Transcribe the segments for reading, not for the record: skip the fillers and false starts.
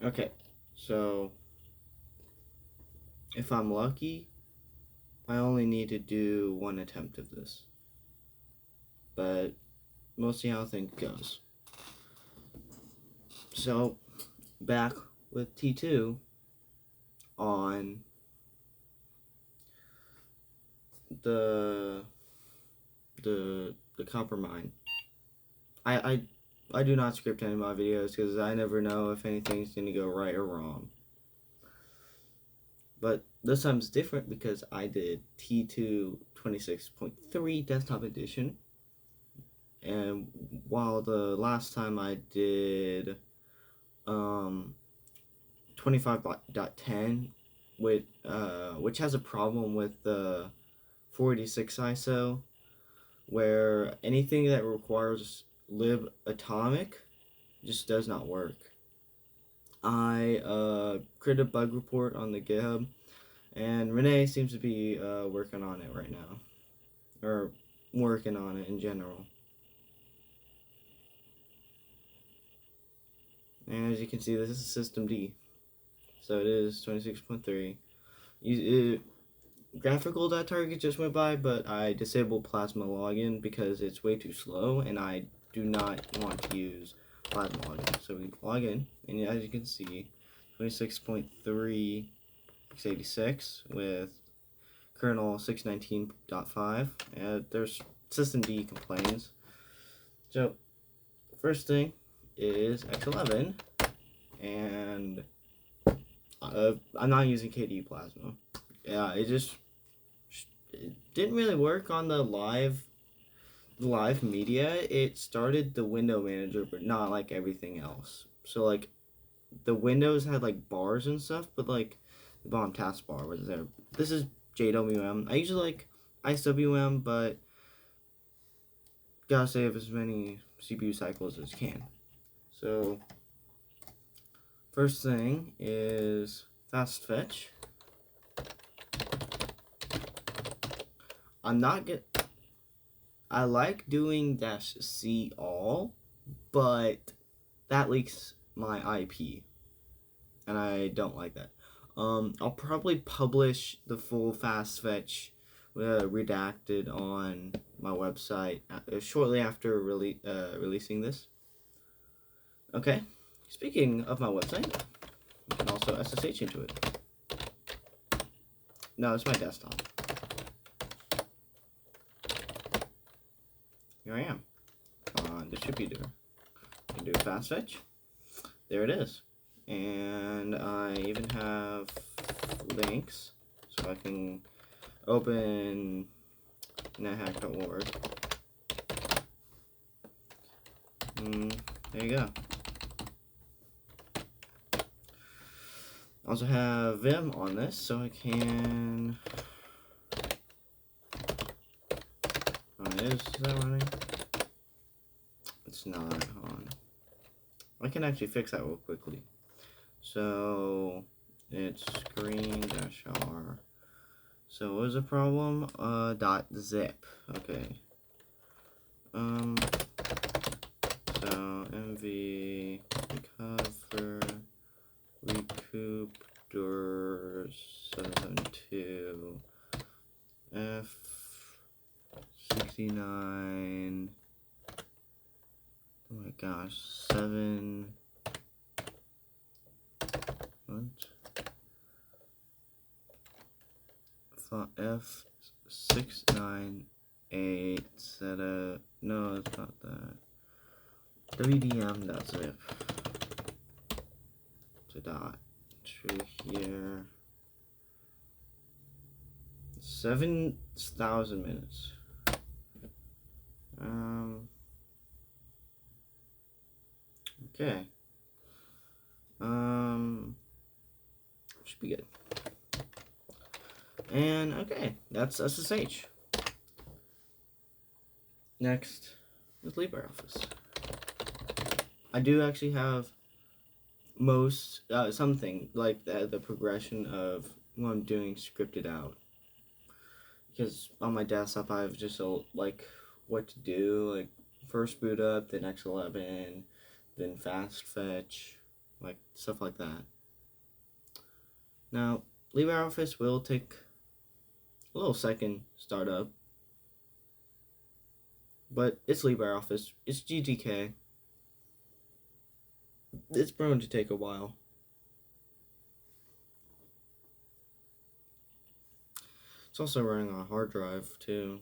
Okay, so if I'm lucky, I only need to do one attempt of this. But we'll see how things goes. So back with T2 on the the copper mine. I I I do not script any of my videos because I never know if anything's gonna go right or wrong. But this time's different because I did T2 26.3 desktop edition, and while the last time I did 25.10, which has a problem with the 486 ISO, where anything that requires libatomic just does not work. I created a bug report on the GitHub, and Renee seems to be working on it right now, or working on it in general. And as you can see, this is System D, so it is 26.3. Graphical.target just went by, but I disabled Plasma login because it's way too slow, and I do not want to use Plasma login. So we log in, and as you can see, 26.3 x86 with kernel 619.5. There's systemd complains. So first thing is X11, and I'm not using KDE Plasma. Yeah, it didn't really work on the live media. It started the window manager, but not like everything else. So like the windows had like bars and stuff, but like the bottom taskbar was there. This is JWM. I usually like IceWM, but gotta save as many CPU cycles as can. So first thing is fast fetch. I'm not get. I like doing -c all, but that leaks my IP, and I don't like that. I'll probably publish the full fast fetch redacted on my website shortly after releasing this. Okay, speaking of my website, you can also SSH into it. No, it's my desktop. Here I am on distributor. I can do fast fetch. There it is. And I even have links so I can open nethack.org. There you go. I also have Vim on this, so I can. Is that running? It's not on. I can actually fix that real quickly. So it's screen-r. So what was the problem? .zip. Okay. So mv recover recoup door 772 f69. Oh my gosh, 7. What? F698 set up. No, it's not that. WDM.zip. To dot. True here. 7,000 minutes. Okay. Should be good. And okay, that's SSH. Next with LibreOffice. I do actually have something like the progression of what I'm doing scripted out. Because on my desktop I have just like what to do, like first boot up, then X11, then fast fetch. like stuff like that. Now, LibreOffice will take a little second startup, but it's LibreOffice, it's GTK. It's prone to take a while. It's also running on a hard drive too.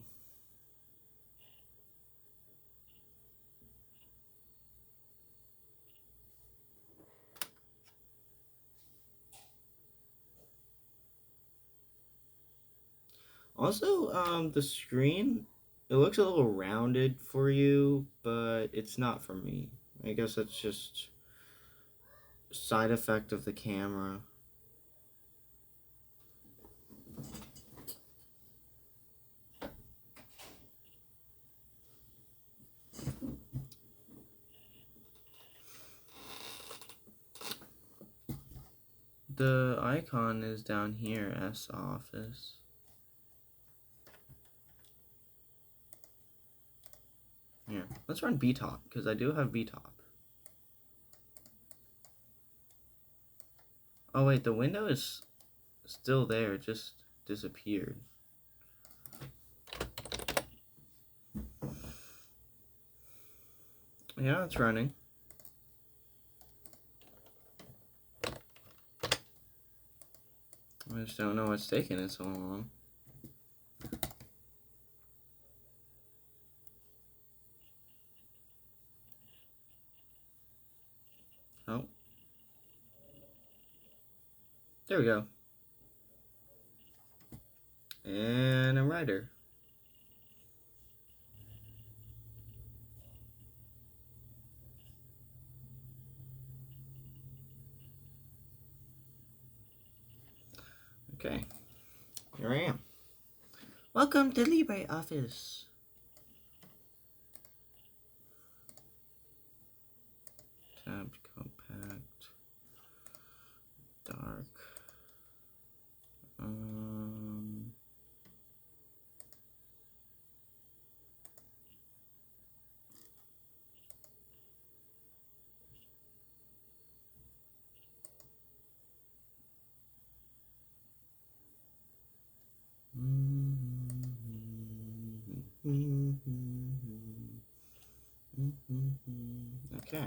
Also, the screen, it looks a little rounded for you, but it's not for me. I guess that's just a side effect of the camera. The icon is down here, S Office. Here, let's run BTOP, because I do have BTOP. Oh wait, the window is still there, it just disappeared. Yeah, it's running. I just don't know what's taking it so long. Oh. There we go. And a writer. Okay. Here I am. Welcome to LibreOffice. Tabbed, compact, dark. Okay.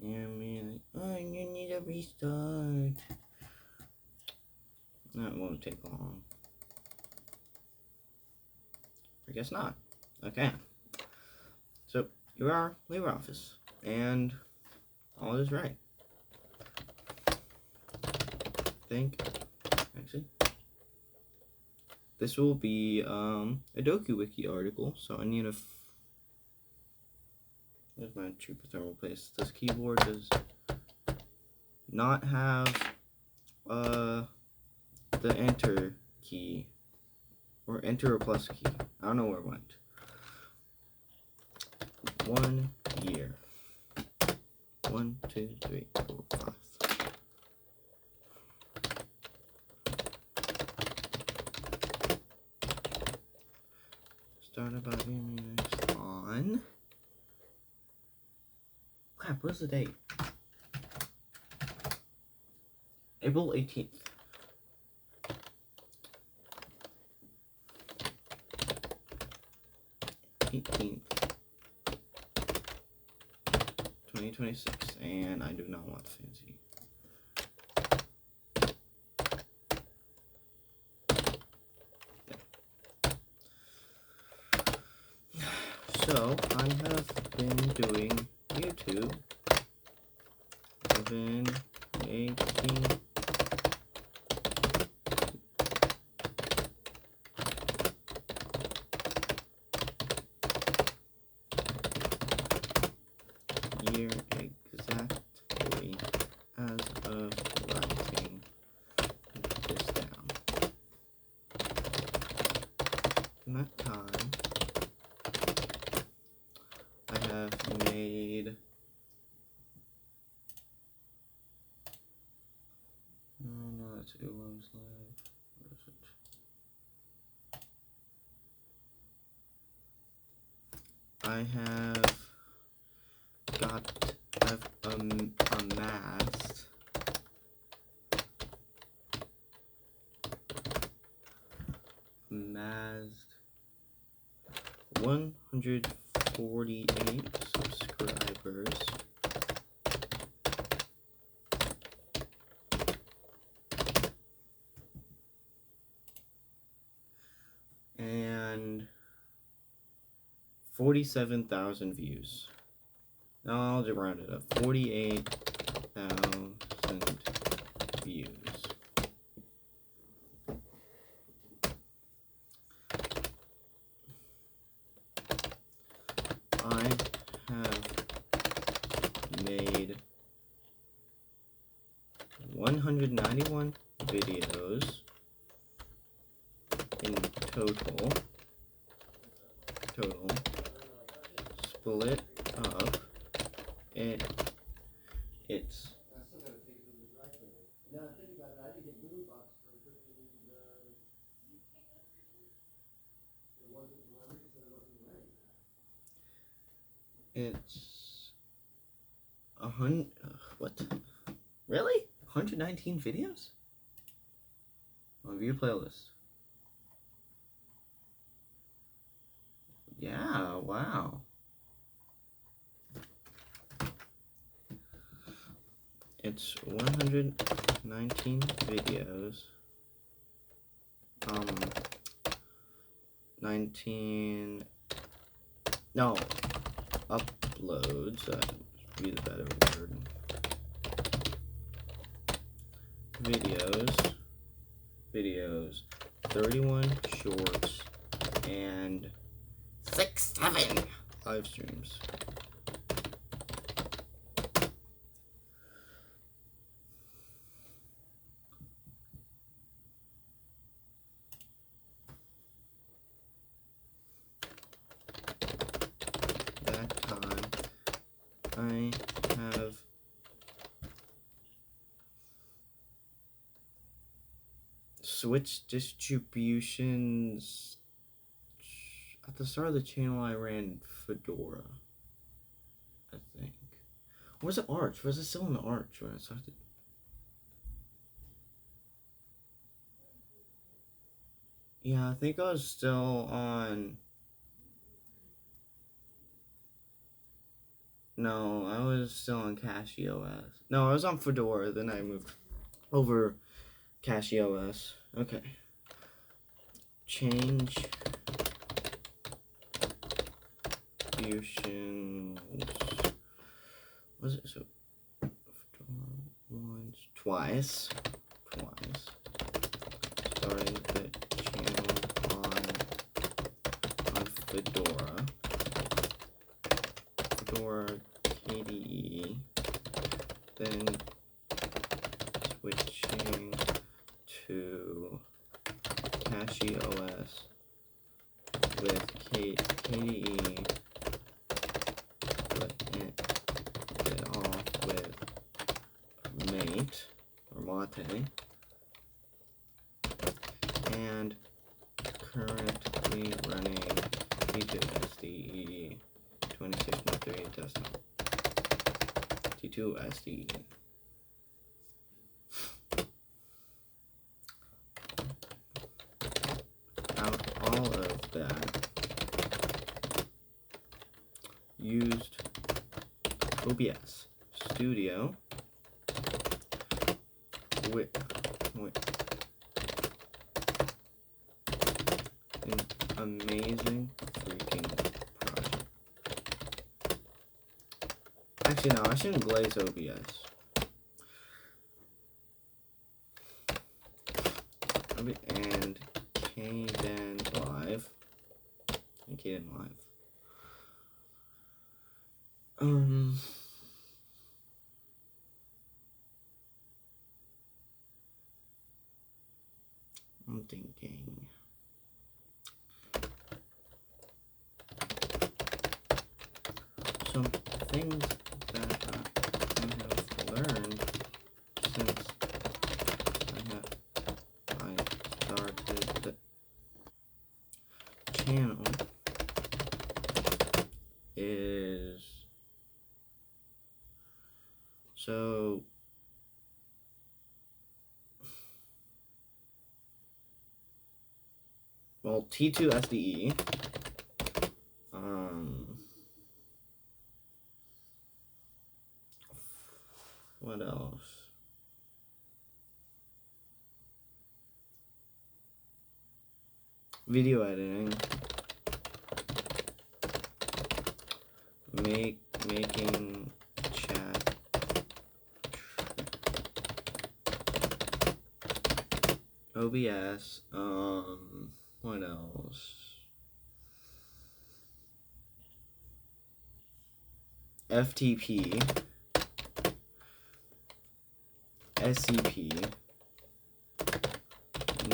And man, oh, you need a restart. That won't take long. I guess not. Okay. So, you are LibreOffice, and all is right. Actually, this will be a DokuWiki article, so I need there's my cheaper thermal paste. This keyboard does not have the enter key, or enter or plus key. I don't know where it went. 1 year. 1, 2, 3, 4, 5. Started by Linux on. Crap, what's the date? April 18th. 2026, and I do not want fancy. So, I have been doing YouTube. I've been making year exactly as of writing this down. In that time, I have made no, that's Ulo's Live. What is it? I have got a amassed 148 subscribers. And 47,000 views. Now I'll just round it up. 48,000 views. I have made 191 videos in total. Split up. It's what? Really? 119 videos? Oh, view playlist. Yeah, wow. It's 119 videos. 19. No. Uploads. Be the better word. Videos. 31 shorts. And 7 live streams. That time I have switched distributions. At the start of the channel I ran Fedora, I think. Or was it Arch? Was it still in the Arch when I started? Yeah, I think I was still on. No, I was still on CachyOS. No, I was on Fedora, then I moved over CachyOS. Okay. Change distributions. Was it so? Fedora once, twice. Starting the channel on Fedora KDE, then switching to CachyOS with KDE, but it off with Mate or Mate, and currently running T2SDE 26.3 desktop. T2SDE. Out all of that, used OBS Studio with an amazing freaking project. Actually, no, I shouldn't glaze OBS. And Kden Live. I'm thinking. Some things that I have learned since I started the channel is So well, T2 SDE. What else? Video editing. Making chat. OBS. What else? FTP. SCP.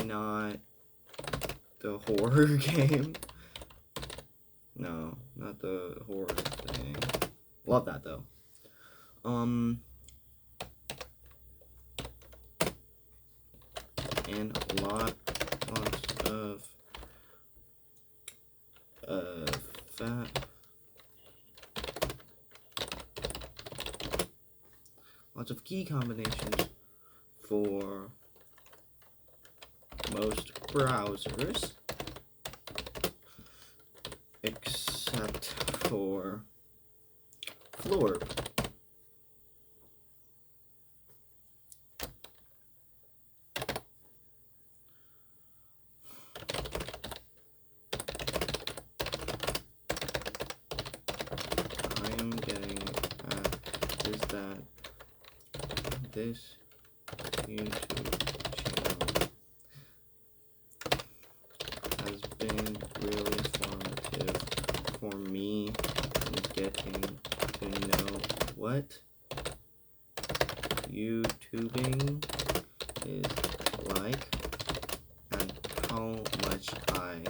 Not the horror game. No, not the horror thing. Love that though. And lots of lots of key combinations for most browsers, except for Florp. I am getting at is that this YouTube channel has been really informative for me in getting to know what YouTubing is like and how much I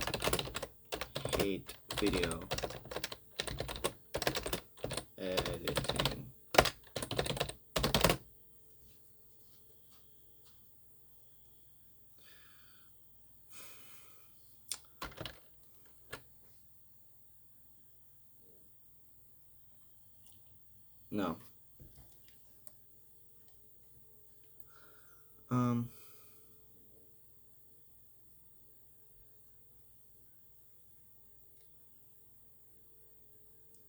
hate video editing. No.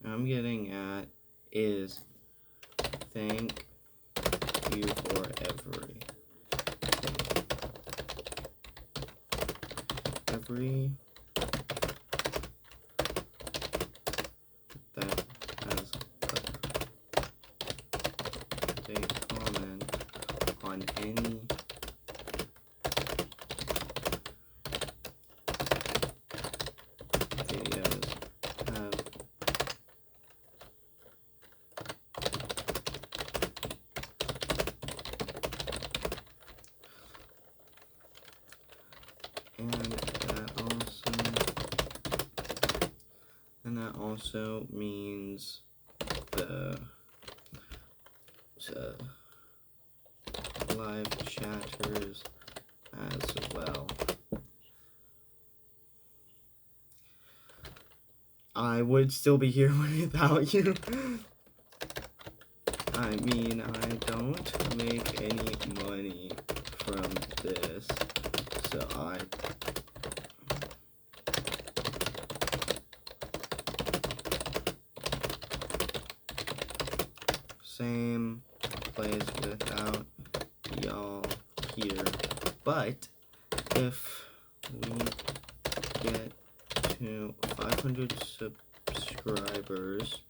I'm getting at is thank you for everything that has a comment on any videos have and that also means the live chatters as well. I would still be here without you. I mean, I don't make any money from this, so same place without y'all here. But if we get to 500 subscribers,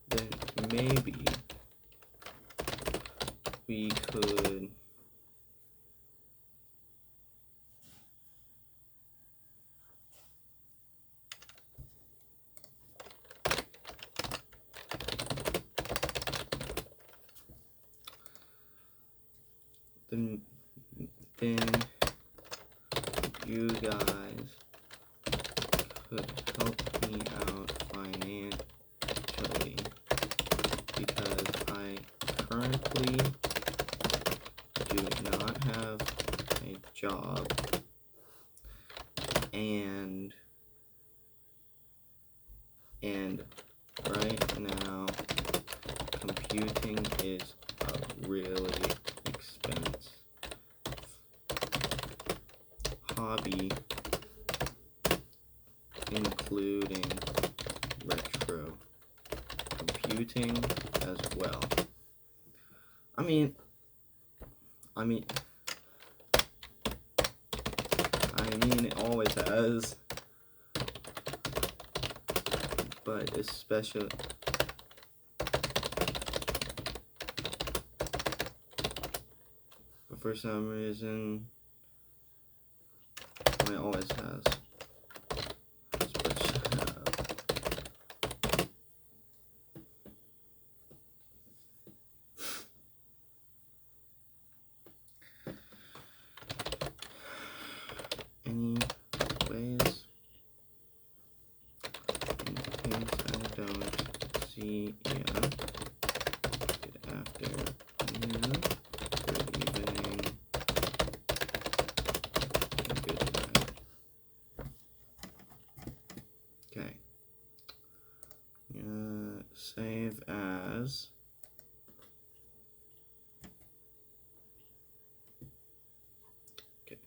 then maybe we could then you guys could help me out financially because I currently do not have a job and And right now, computing is a really expensive hobby, including retro computing as well. I mean, it always has, but especially for some reason, it always has. Anyways, in case I don't see ya, good afternoon, good evening, and good night. Okay. Save as. Okay.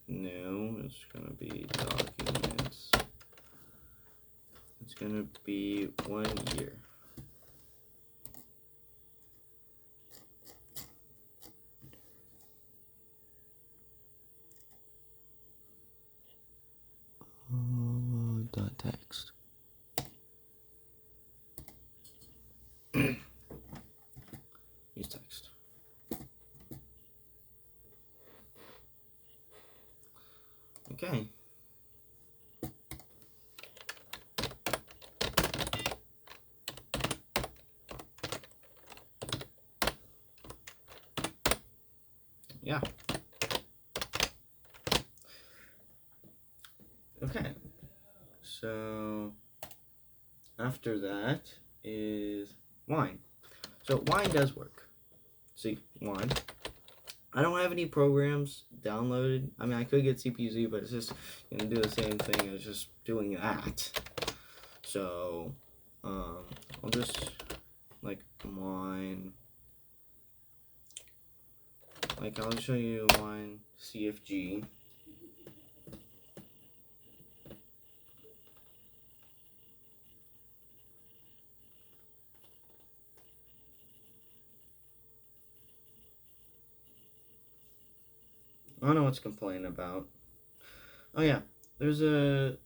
New. It's gonna be documents. It's gonna be 1 year. Text. Use text. Okay. Yeah. Okay. So after that is wine. So wine does work. See, wine. I don't have any programs downloaded. I mean, I could get CPUZ, but it's just gonna do the same thing as just doing that. So, I'll just like wine. Like I'll show you wine CFG. I don't know what's complaining about. Oh yeah, there's a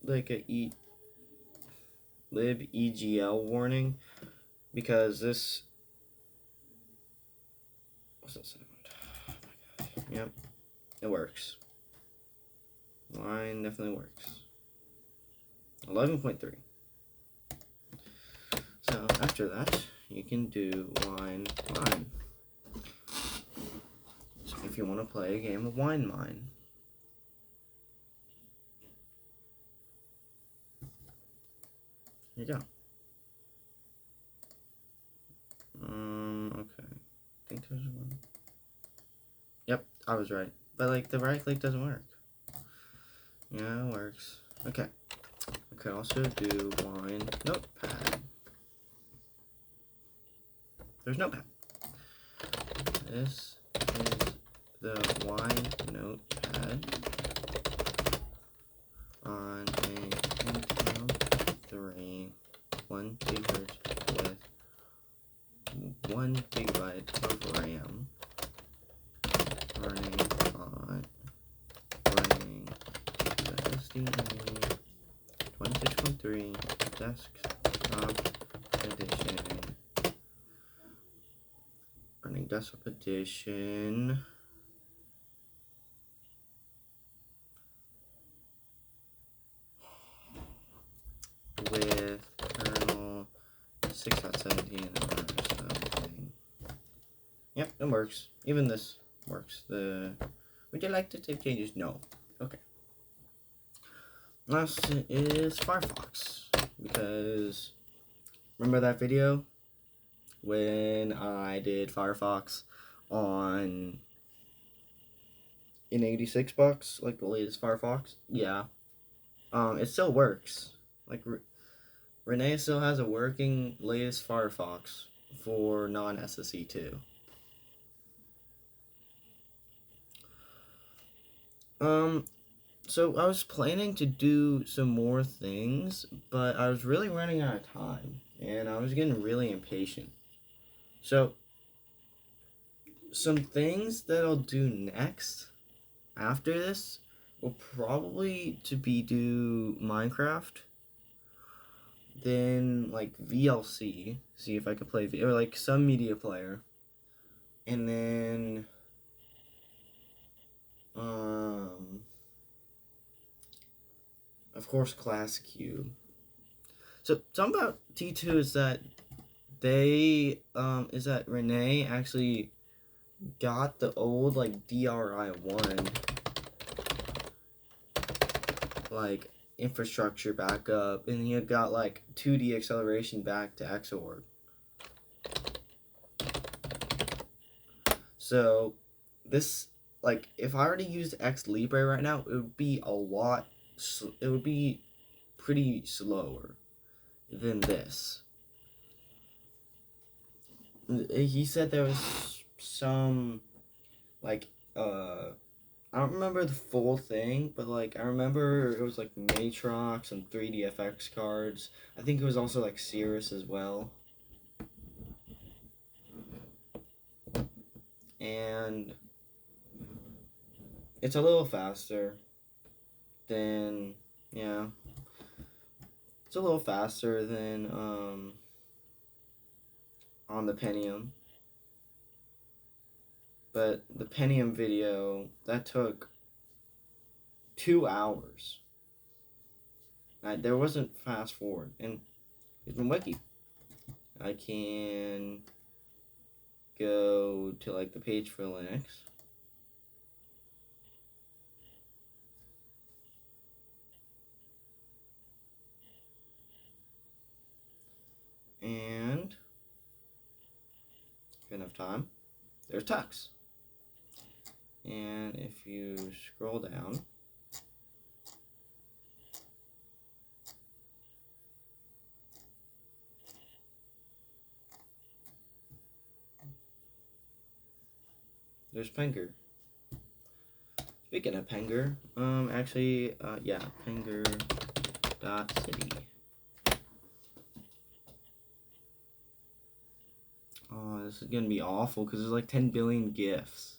libEGL warning because this. What's that sound? Oh my god. Yep, it works. Wine definitely works. 11.3. So after that, you can do wine. So if you want to play a game of Wine Mine. Here you go. Okay. I think there's one. Yep, I was right. But like the right click doesn't work. Yeah, it works. Okay. I could also do wine notepad. There's notepad. This is the wine notepad on a Intel 3 1 gigahertz with 1 gigabyte of RAM running the SDA 26.3 desktop edition. Running desktop edition. With kernel 6.17 or something. Yep, it works. Even this works. Would you like to save changes? No. Okay. Last is Firefox. Because remember that video when I did Firefox on in 86 bucks, like the latest Firefox? Yeah. It still works. Like Renee still has a working latest Firefox for non-SSE 2. So I was planning to do some more things, but I was really running out of time, and I was getting really impatient. So, some things that I'll do next after this will probably to be do Minecraft, then like VLC, see if I could play or like some media player, and then of course Classic Cube. So something about T2 is that Renee actually got the old like DRI1 like infrastructure back up, and he got like 2D acceleration back to Xorg. So this, like, if I were to use X Libre right now, it would be it would be pretty slower than this. He said there was some like I don't remember the full thing, but like I remember it was like Matrox and 3DFX cards. I think it was also like Cirrus as well. And it's a little faster than, yeah. It's a little faster than on the Pentium. But the Pentium video, that took 2 hours. There wasn't fast forward. And here's my wiki. I can go to like the page for Linux. And if you have enough time, there's Tux. And if you scroll down, there's Penger. Speaking of Penger, yeah, Penger.city. Oh, this is gonna be awful because there's like 10 billion GIFs.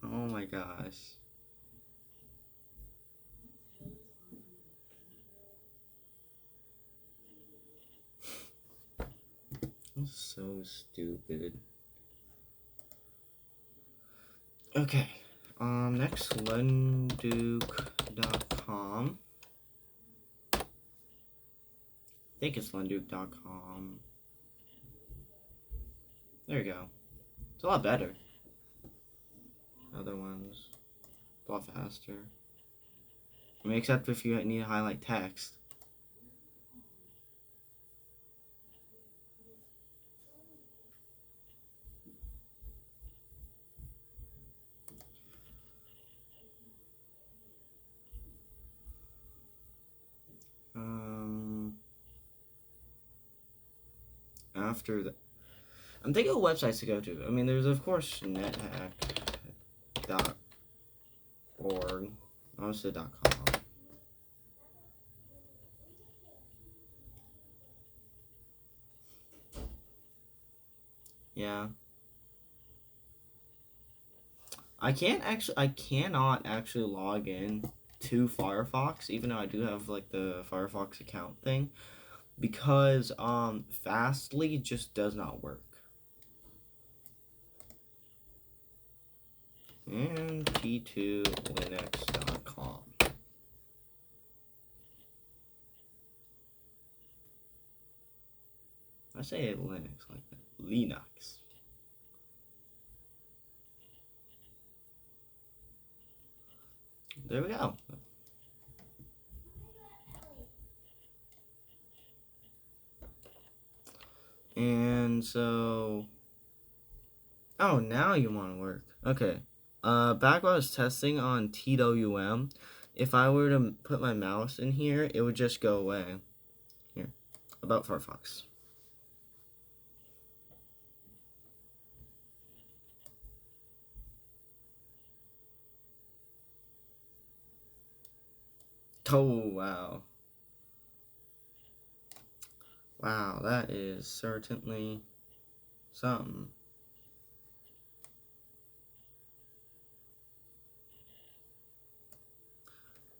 Oh my gosh. That's so stupid. Okay. Next, lenduke.com. I think it's lenduke.com. There you go. It's a lot better. Other ones, a lot faster. I mean, except if you need to highlight text. After that, I'm thinking of websites to go to. I mean, there's of course nethack.org. I almost said .com. Yeah. I cannot actually log in to Firefox, even though I do have like the Firefox account thing, because Fastly just does not work. And t2linux.com. I say Linux like that. Linux. There we go. And so, oh, now you want to work. Okay. Back when I was testing on TWM, if I were to put my mouse in here, it would just go away. Here, about Firefox. Oh, wow. Wow, that is certainly something.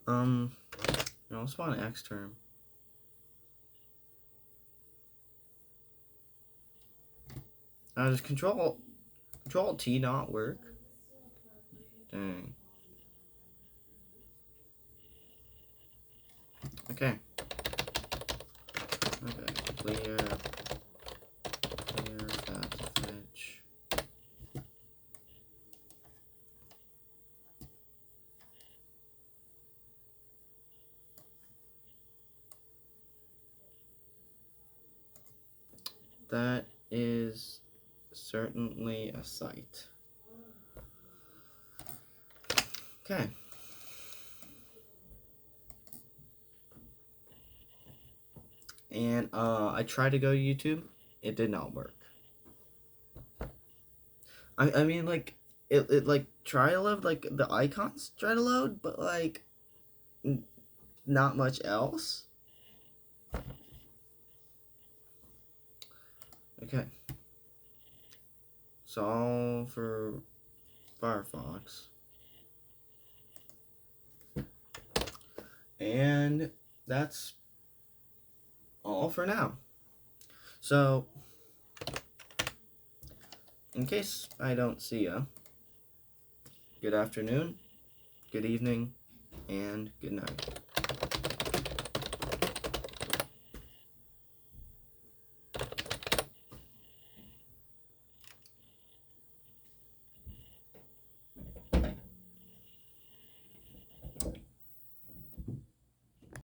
I also want an X term. Does Control T not work? Dang. Okay. Okay. Clear that fetch. That is certainly a sight. Okay. And I tried to go to YouTube. It did not work. I mean, like, it like try to load, like the icons try to load, but like not much else. Okay. So all for Firefox. And that's all for now. So, in case I don't see ya, good afternoon, good evening, and good night.